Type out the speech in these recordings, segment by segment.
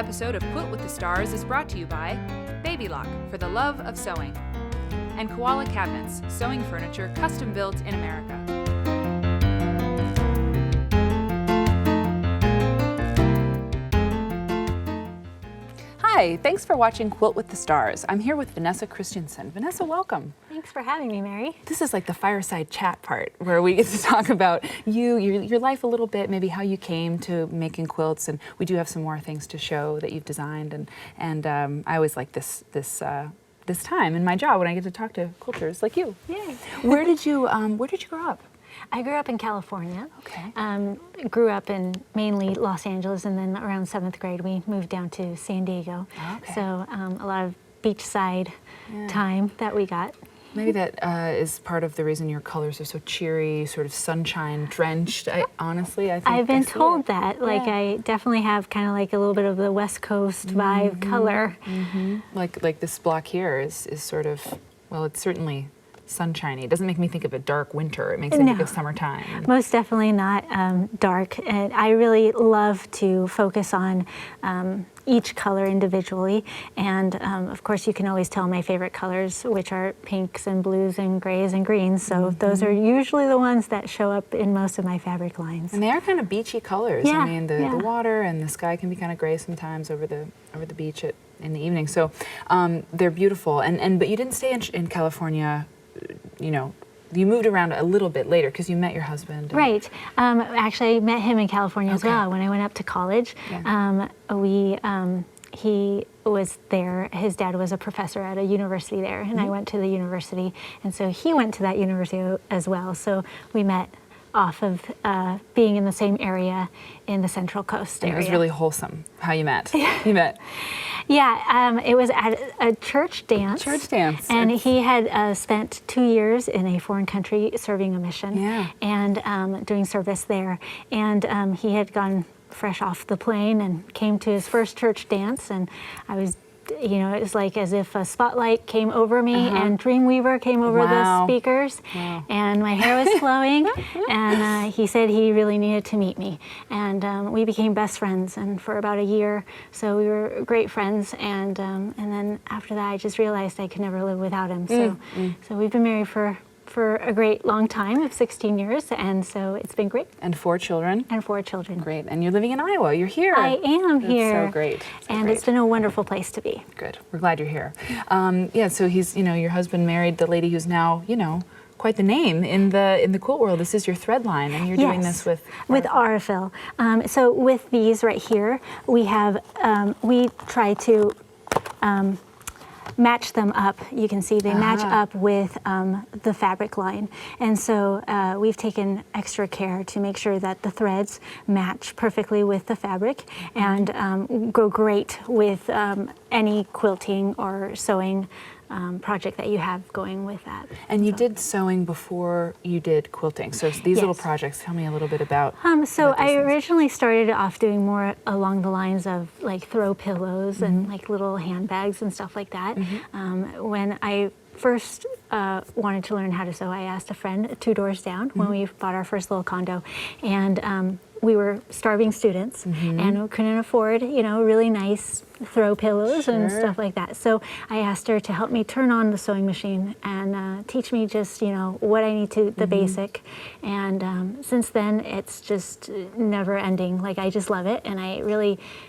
episode of Quilt with the Stars is brought to you by Baby Lock, for the love of sewing, and Koala Cabinets, sewing furniture custom built in America. Hi, thanks for watching Quilt with the Stars. I'm here with Vanessa Christenson. Vanessa, welcome. Thanks for having me, Mary. This is like the fireside chat part where we get to talk about your life a little bit, maybe how you came to making quilts, and we do have some more things to show that you've designed. And I always like this time in my job when I get to talk to quilters like you. Yay. Where did you grow up? I grew up in California. Okay. Grew up in mainly Los Angeles, and then around 7th grade we moved down to San Diego. Okay. So a lot of beachside time that we got. Maybe that is part of the reason your colors are so cheery, sort of sunshine drenched. Honestly, I think I've been told that. Like, I definitely have kind of like a little bit of the West Coast vibe color. Mm-hmm. Like this block here is sort of, well, it's certainly sunshiny. It doesn't make me think of a dark winter. It makes me think of summertime. Most definitely not dark. And I really love to focus on each color individually. And of course, you can always tell my favorite colors, which are pinks and blues and grays and greens. So those are usually the ones that show up in most of my fabric lines. And they are kind of beachy colors. Yeah, I mean, the water and the sky can be kind of gray sometimes over the beach in the evening. So they're beautiful. But you didn't stay in California. You know, you moved around a little bit later because you met your husband. Right. Actually, I met him in California as well when I went up to college. Yeah. He was there. His dad was a professor at a university there, and I went to the university, and so he went to that university as well. So we met off of being in the same area in the Central Coast area. It was really wholesome how you met. You met. Yeah, it was at a church dance. Church dance. And he had spent 2 years in a foreign country serving a mission and doing service there. And he had gone fresh off the plane and came to his first church dance. And I was, it was like as if a spotlight came over me and Dreamweaver came over the speakers. Wow. And my hair was flowing. And he said he really needed to meet me. And we became best friends, and for about a year. So we were great friends. And then after that, I just realized I could never live without him. So we've been married for a great long time of 16 years, and so it's been great. And 4 children. And 4 children. Great. And you're living in Iowa. You're here. I am here. That's so great. It's been a wonderful place to be. Good. We're glad you're here. So he's, your husband married the lady who's now, quite the name in the quilt world. This is your thread line, and you're doing this with Aurifil. So with these right here, we have we try to match them up. You can see they match up with the fabric line. And so we've taken extra care to make sure that the threads match perfectly with the fabric and go great with any quilting or sewing project that you have going with that. And you did sewing before you did quilting. So these little projects, tell me a little bit about So I originally started off doing more along the lines of like throw pillows and like little handbags and stuff like that. When I first wanted to learn how to sew, I asked a friend 2 doors down when we bought our first little condo. And we were starving students and we couldn't afford, really nice throw pillows and stuff like that. So I asked her to help me turn on the sewing machine and teach me just, what I need to, the basic. And since then, it's just never ending. Like, I just love it. And I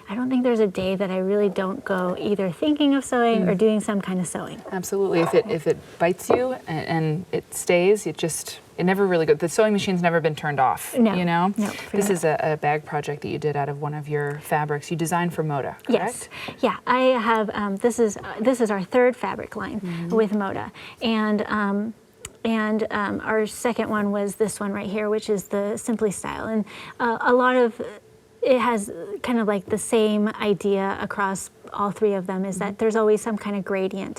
don't think there's a day that I really don't go either thinking of sewing or doing some kind of sewing. Absolutely. If it bites you and it stays, it never really goes. The sewing machine's never been turned off. No. This is a bag project that you did out of one of your fabrics. You designed for Moda, correct? Yes. Yeah, I have. This is our 3rd fabric line with Moda, and our second one was this one right here, which is the Simply Style, and a lot of it has kind of like the same idea across all 3 of them, is that there's always some kind of gradient.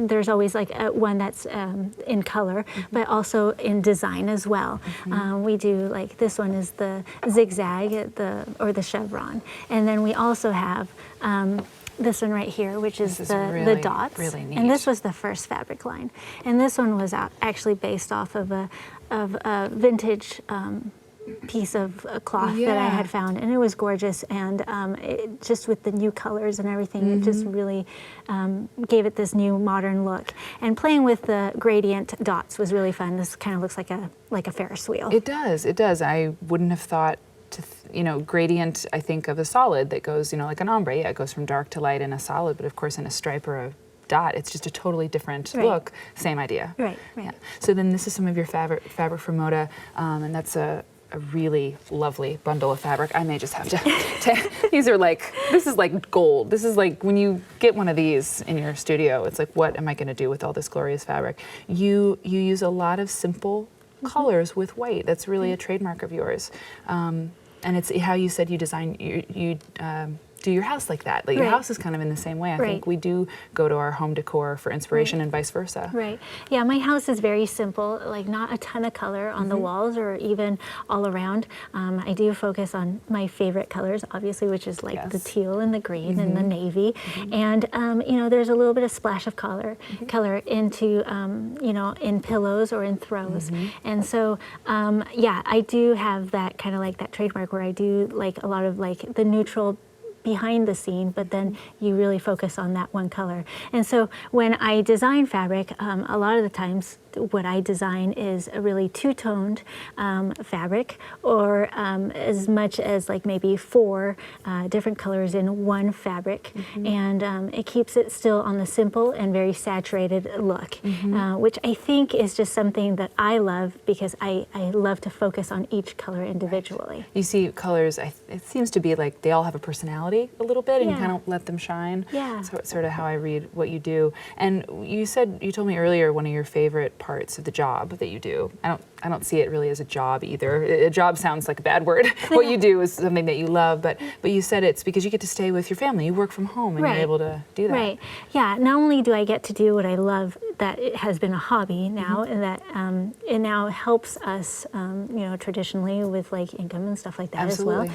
There's always like one that's in color, but also in design as well. We do like this one is the zigzag or the chevron, and then we also have this one right here, which is the dots. Really neat. And this was the first fabric line, and this one was actually based off of a vintage piece of cloth that I had found, and it was gorgeous. And just with the new colors and everything, it just really gave it this new modern look. And playing with the gradient dots was really fun. This kind of looks like a Ferris wheel. It does. It does. I wouldn't have thought to, gradient. I think of a solid that goes, like an ombre. Yeah, it goes from dark to light in a solid, but of course in a stripe or a dot, it's just a totally different look. Same idea. Right. Yeah. So then this is some of your fabric for Moda, and that's a really lovely bundle of fabric. I may just have to these are this is like gold. This is like when you get one of these in your studio, it's like, what am I going to do with all this glorious fabric? You use a lot of simple colors with white. That's really a trademark of yours. And it's how you said you design, you do your house like that. Like your house is kind of in the same way. I think we do go to our home decor for inspiration and vice versa. Right. Yeah, my house is very simple, like not a ton of color on the walls or even all around. I do focus on my favorite colors, obviously, which is like the teal and the green and the navy. And, there's a little bit of splash of color into, in pillows or in throws. And so, I do have that kind of like that trademark where I do like a lot of like the neutral behind the scene, but then you really focus on that one color. And so when I design fabric, a lot of the times what I design is a really two-toned fabric, or as much as like maybe 4 different colors in one fabric. And it keeps it still on the simple and very saturated look, which I think is just something that I love because I love to focus on each color individually. You see colors, it seems to be like they all have a personality a little bit, and you kind of let them shine. So it's sort of how I read what you do. And you told me earlier one of your favorite parts of the job that you do. I don't see it really as a job either. A job sounds like a bad word. What you do is something that you love, but you said it's because you get to stay with your family. You work from home and you're able to do that. Right. Yeah. Not only do I get to do what I love, that it has been a hobby now, and that it now helps us, traditionally with like income and stuff like that as well.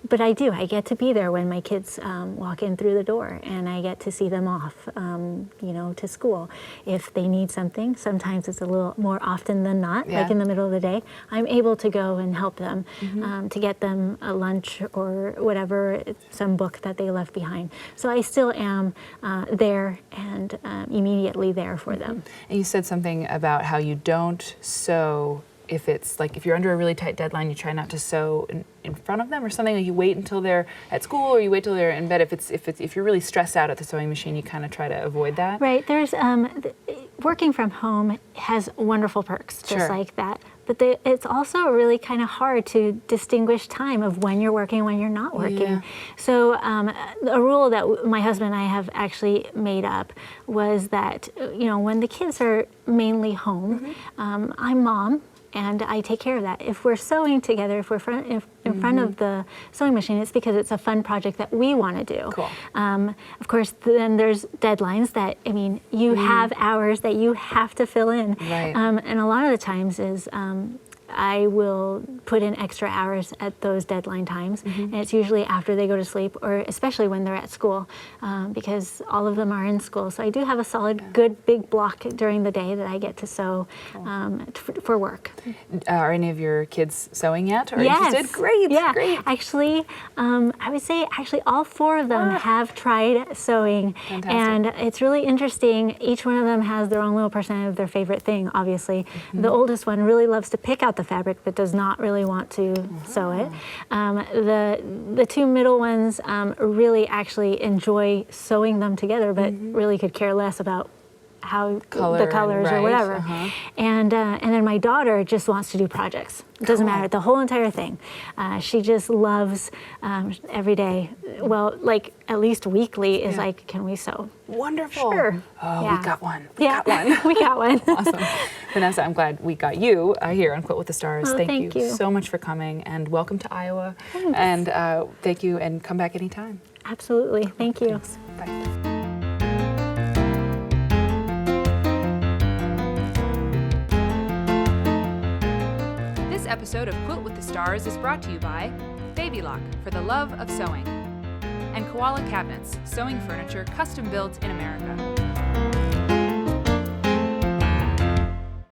But I get to be there when my kids walk in through the door, and I get to see them off, to school. If they need something, sometimes it's a little more often than not, like in the middle of the day, I'm able to go and help them to get them a lunch or whatever, some book that they left behind. So I still am there and immediately there for them. And you said something about how you don't sew if it's like, if you're under a really tight deadline, you try not to sew in front of them or something, like you wait until they're at school or you wait till they're in bed. If you're really stressed out at the sewing machine, you kind of try to avoid that. Right. There's working from home has wonderful perks, just like that. But it's also really kind of hard to distinguish time of when you're working and when you're not working. So a rule that my husband and I have actually made up was that, when the kids are mainly home, I'm mom, and I take care of that. If we're sewing together, if we're in front of the sewing machine, it's because it's a fun project that we want to do. Cool. Of course, then there's deadlines that, you have hours that you have to fill in. Right. And a lot of the times is I will put in extra hours at those deadline times, and it's usually after they go to sleep, or especially when they're at school, because all of them are in school. So I do have a solid, good, big block during the day that I get to sew for work. Are any of your kids sewing yet, or yes. interested? Great, yeah. Great. Actually, I would say all 4 of them have tried sewing. Fantastic. And it's really interesting. Each one of them has their own little personality of their favorite thing, obviously. The oldest one really loves to pick out the fabric but does not really want to sew it. The 2 middle ones really actually enjoy sewing them together, but really could care less about how the colors or whatever. And then my daughter just wants to do projects. It doesn't matter, the whole entire thing. She just loves every day, well, like at least weekly is like, can we sew? Wonderful. Sure. Oh, yeah. we got one. We got one. Awesome. Vanessa, I'm glad we got you here on Quilt with the Stars. Oh, thank you so much for coming, and welcome to Iowa. Thanks. And thank you, and come back anytime. Absolutely. Thank you. Thanks. Bye. This episode of Quilt with the Stars is brought to you by Baby Lock, for the love of sewing, and Koala Cabinets, sewing furniture custom built in America.